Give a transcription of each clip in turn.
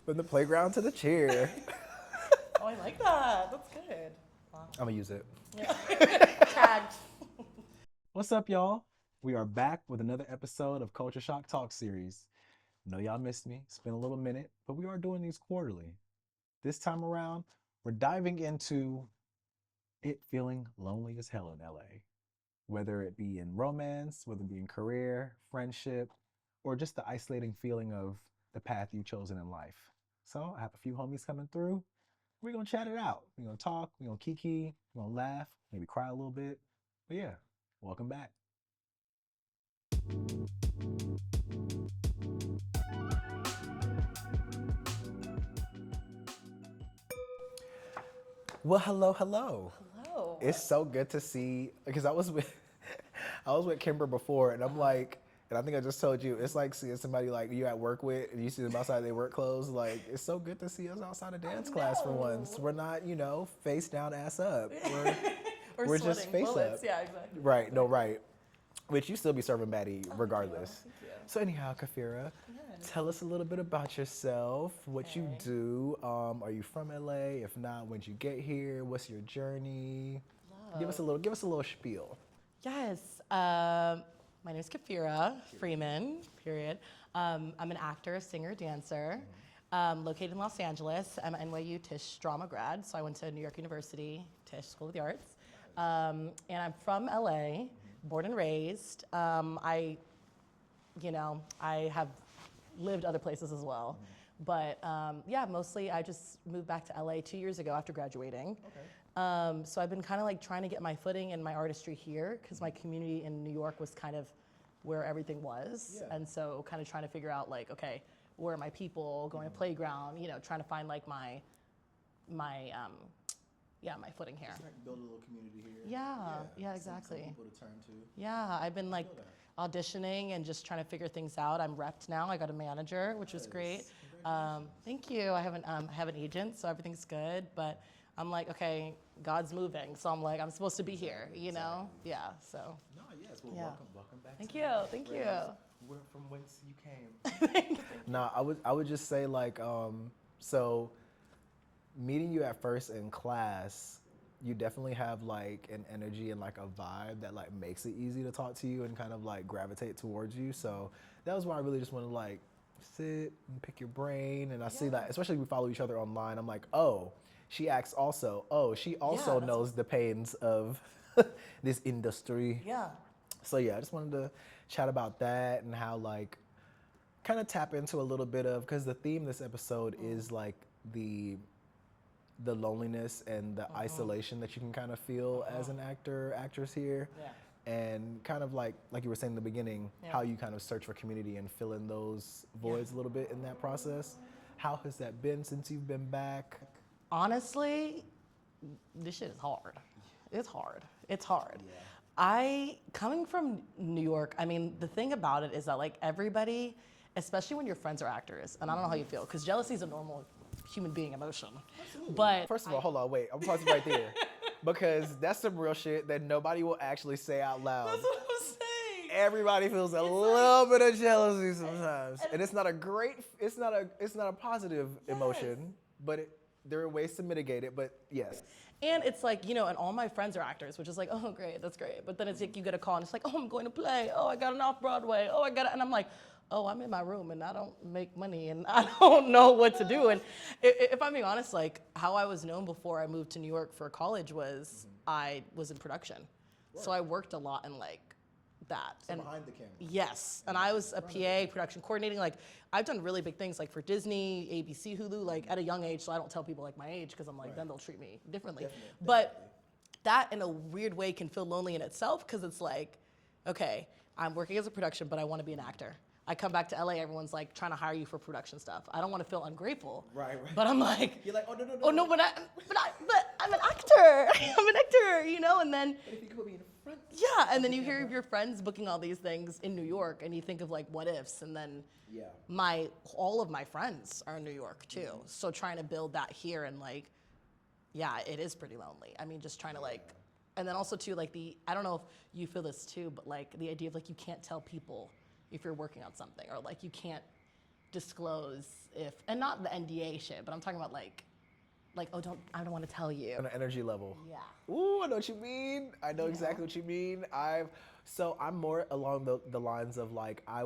From the playground to the chair. Oh, I like that. That's good. Wow. I'm gonna use it. Yeah. Tagged. What's up, y'all? We are back with another episode of Culture Shock Talk series. I know y'all missed me. It's been a little minute, but we are doing these quarterly. This time around, we're diving into it feeling lonely as hell in LA. Whether it be in romance, whether it be in career, friendship, or just the isolating feeling of the path you've chosen in life. So I have a few homies coming through. We're gonna chat it out. We're gonna talk, we're gonna kiki, we're gonna laugh, maybe cry a little bit. But yeah, welcome back. Well, hello, hello. Hello. It's so good to see because I was with I was with Kimber before, and I'm like, and I think I just told you, it's like seeing somebody like you at work with, and you see them outside their work clothes. Like, it's so good to see us outside of dance class for once. We're not, face down, ass up. We're just sweating face bullets. up. Yeah, exactly. Right. No. Right. Which you still be serving baddie regardless. Thank you. So anyhow, Khafira, tell us a little bit about yourself, what you do. Are you from LA? If not, when'd you get here? What's your journey? Give us a little spiel. Yes. My name is Khafira Freeman, period. I'm an actor, singer, dancer, located in Los Angeles. I'm an NYU Tisch drama grad, so I went to New York University, Tisch School of the Arts. And I'm from LA, born and raised. I have lived other places as well. But mostly I just moved back to LA 2 years ago after graduating. Okay. So I've been kind of like trying to get my footing in my artistry here because my community in New York was kind of where everything was. Yeah. And so kind of trying to figure out like, okay, where are my people, going to playground, trying to find like my footing here. Just like build a little community here. Yeah, exactly. Some people to turn to. Yeah, I've been like auditioning and just trying to figure things out. I'm repped now. I got a manager, which was great. Thank you. I have an agent, so everything's good. But I'm like, okay, God's moving, so I'm like, I'm supposed to be here, Yeah. So. No, yes. Well, Yeah. welcome back. Thank to you. the Thank race. you. Where from whence you came? No, I would just say like so meeting you at first in class, you definitely have like an energy and like a vibe that like makes it easy to talk to you and kind of like gravitate towards you. So that was why I really just want to like sit and pick your brain. And I see that, especially if we follow each other online, I'm like, oh, she acts also. Oh, she also knows the pains of this industry. Yeah. So yeah, I just wanted to chat about that and how like kind of tap into a little bit of, because the theme this episode is like the loneliness and the isolation that you can kind of feel as an actress here. Yeah. And kind of like you were saying in the beginning, how you kind of search for community and fill in those voids a little bit in that process. How has that been since you've been back? Honestly, this shit is hard. It's hard. Yeah. Coming from New York, I mean, the thing about it is that like everybody, especially when your friends are actors, and I don't know how you feel, because jealousy is a normal human being emotion. Absolutely. But First of all, hold on, wait. I'm pausing right there. Because that's some real shit that nobody will actually say out loud. that's what I'm saying. Everybody feels a little bit of jealousy sometimes. And it's not a positive emotion, but there are ways to mitigate it, but yes. And it's like, and all my friends are actors, which is like, oh, great, that's great. But then it's like you get a call and it's like, oh, I'm going to play. Oh, I got an off-Broadway. Oh, and I'm like, oh, I'm in my room and I don't make money and I don't know what to do. And if I'm being honest, like how I was known before I moved to New York for college was I was in production. So I worked a lot in like that. So behind the camera. Yes, and I was a PA, production coordinating. Like I've done really big things like for Disney, ABC, Hulu, like at a young age. So I don't tell people like my age because I'm like, then they'll treat me differently. But that in a weird way can feel lonely in itself because it's like, okay, I'm working as a production, but I want to be an actor. I come back to LA, everyone's like trying to hire you for production stuff. I don't want to feel ungrateful. Right. But I'm like, You're like, oh, no. oh no, but I'm an actor. I'm an actor, and then But if you could put me in front. yeah, and then you hear of your friends booking all these things in New York, and you think of like what ifs, and then all of my friends are in New York too. So trying to build that here and like, yeah, it is pretty lonely. I mean, just trying to like, and then also too like I don't know if you feel this too, but like the idea of like you can't tell people if you're working on something or like you can't disclose if, and not the NDA shit, but I'm talking about like, oh, I don't want to tell you. On an energy level. Yeah. Ooh, I know what you mean. I know exactly what you mean. I'm more along the lines of like, I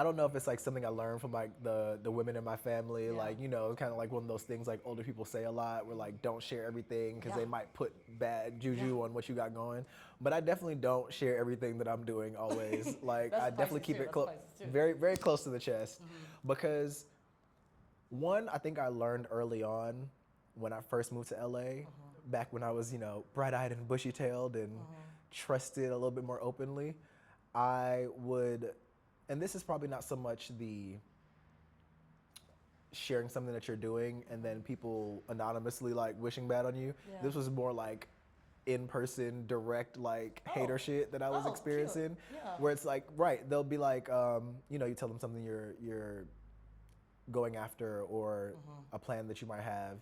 don't know if it's like something I learned from like the women in my family, like, you know, kind of like one of those things like older people say a lot where like, don't share everything because they might put bad juju on what you got going. But I definitely don't share everything that I'm doing always. Like I definitely keep it very, very close to the chest because one, I think I learned early on when I first moved to LA, back when I was, you know, bright-eyed and bushy-tailed and trusted a little bit more openly, I would, and this is probably not so much the sharing something that you're doing and then people anonymously like wishing bad on you. Yeah. This was more like in-person, direct, like hater shit that I was experiencing. Where it's like, right, they'll be like, you know, you tell them something you're going after or a plan that you might have,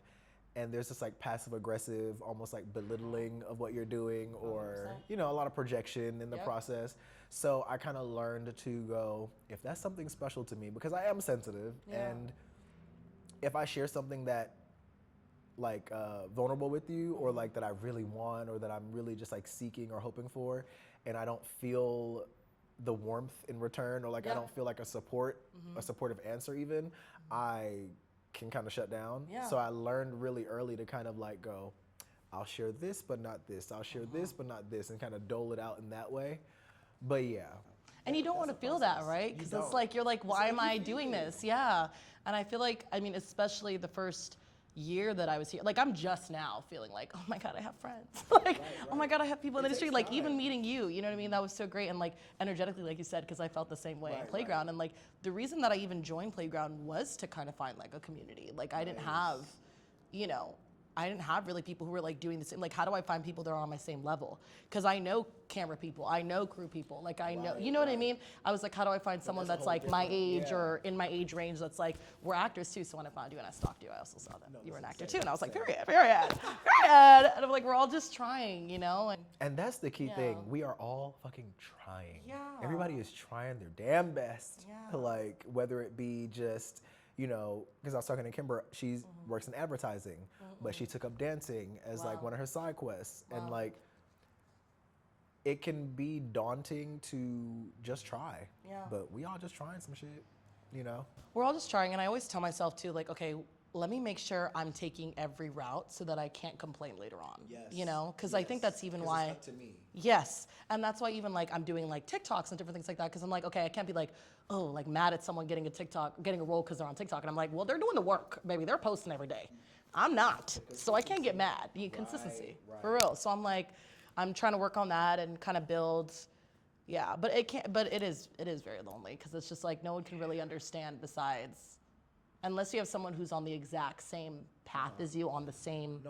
and there's this like passive aggressive, almost like belittling of what you're doing, or 100%. you know, a lot of projection in the process. So I kind of learned to go, if that's something special to me, because I am sensitive, and if I share something that like vulnerable with you, or like that I really want, or that I'm really just like seeking or hoping for, and I don't feel the warmth in return, or like I don't feel like a supportive answer even, I can kind of shut down. So I learned really early to kind of like go, I'll share this but not this, I'll share this but not this, and kind of dole it out in that way. But yeah. And you don't want to feel that, right? Because it's like, you're like, why am I doing this? Yeah. And I feel like, I mean, especially the first year that I was here, like I'm just now feeling like, oh my God, I have friends. Like, oh my God, I have people in the industry. Like even meeting you know what I mean? That was so great. And like energetically, like you said, because I felt the same way in Playground. And like the reason that I even joined Playground was to kind of find like a community. Like I didn't have, you know, I didn't have really people who were like doing the same. Like, how do I find people that are on my same level? Because I know camera people, I know crew people. Like I know, you know what I mean? I was like, how do I find someone that's like my age or in my age range that's like, we're actors too. So when I found you and I stalked you, I also saw that you were an actor too. And I was like, period. And I'm like, we're all just trying, you know? And that's the key thing. We are all fucking trying. Everybody is trying their damn best. Like, whether it be just, you know, because I was talking to Kimber, she works in advertising, but she took up dancing as like one of her side quests. And like, it can be daunting to just try, but we all just trying some shit, you know? We're all just trying, and I always tell myself too, like, okay, let me make sure I'm taking every route so that I can't complain later on. You know, because I think that's even why. It's up to me. Yes, and that's why even like I'm doing like TikToks and different things like that, because I'm like, okay, I can't be like, oh, like mad at someone getting a role because they're on TikTok, and I'm like, well, they're doing the work, baby, they're posting every day. I'm not, so I can't get mad. Consistency, for real. So I'm like, I'm trying to work on that and kind of build. Yeah, but it is very lonely because it's just like no one can really understand besides. Unless you have someone who's on the exact same path as you, on the same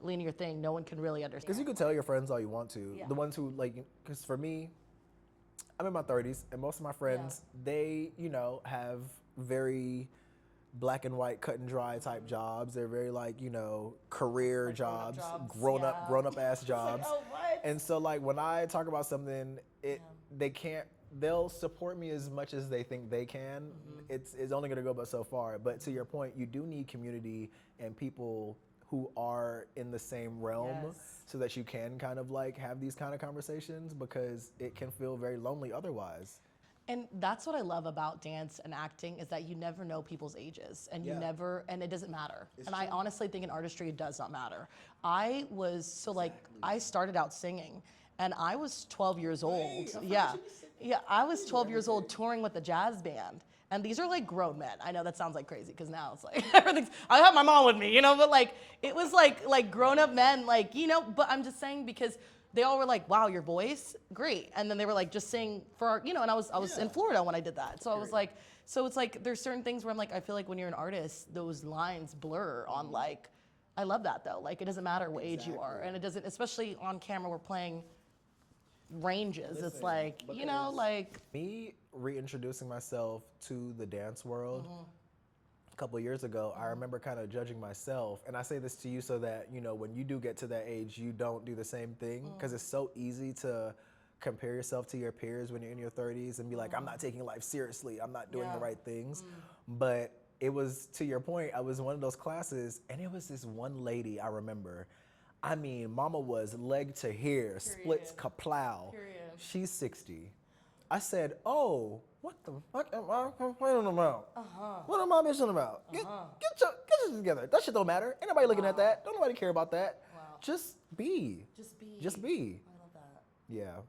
linear thing, no one can really understand. Because you can tell your friends all you want to. The ones who like, because for me, I'm in my 30s, and most of my friends, they, you know, have very black and white, cut and dry type jobs. They're very like, you know, career like jobs, grown up ass jobs. Like, oh, what? And so like when I talk about something, they'll support me as much as they think they can. It's only gonna go but so far. But to your point, you do need community and people who are in the same realm so that you can kind of like have these kind of conversations, because it can feel very lonely otherwise. And that's what I love about dance and acting, is that you never know people's ages, and and it doesn't matter. It's true. I honestly think in artistry it does not matter. I started out singing, and I was 12 years old. I was 12 years old touring with a jazz band. And these are like grown men. I know that sounds like crazy because now it's like I have my mom with me, you know, but like it was like grown up men, like, you know, but I'm just saying because they all were like, wow, your voice, great. And then they were like, just sing for our, you know, and I was in Florida when I did that. So I was like, so it's like, there's certain things where I'm like, I feel like when you're an artist, those lines blur on like, I love that though. Like, it doesn't matter what age you are. And it doesn't, especially on camera, we're playing ranges. It's like, you know, like. Me reintroducing myself to the dance world a couple of years ago, I remember kind of judging myself. And I say this to you so that, you know, when you do get to that age, you don't do the same thing, because it's so easy to compare yourself to your peers when you're in your 30s and be like, I'm not taking life seriously. I'm not doing the right things. But it was, to your point, I was in one of those classes, and it was this one lady I remember. I mean, mama was leg to hair, splits kaplow. Period. She's 60. I said, oh, what the fuck am I complaining about? What am I bitching about? Get your shit together. That shit don't matter. Ain't nobody looking at that. Don't nobody care about that. Wow. Just be. Just be. Just be. I love that. Yeah.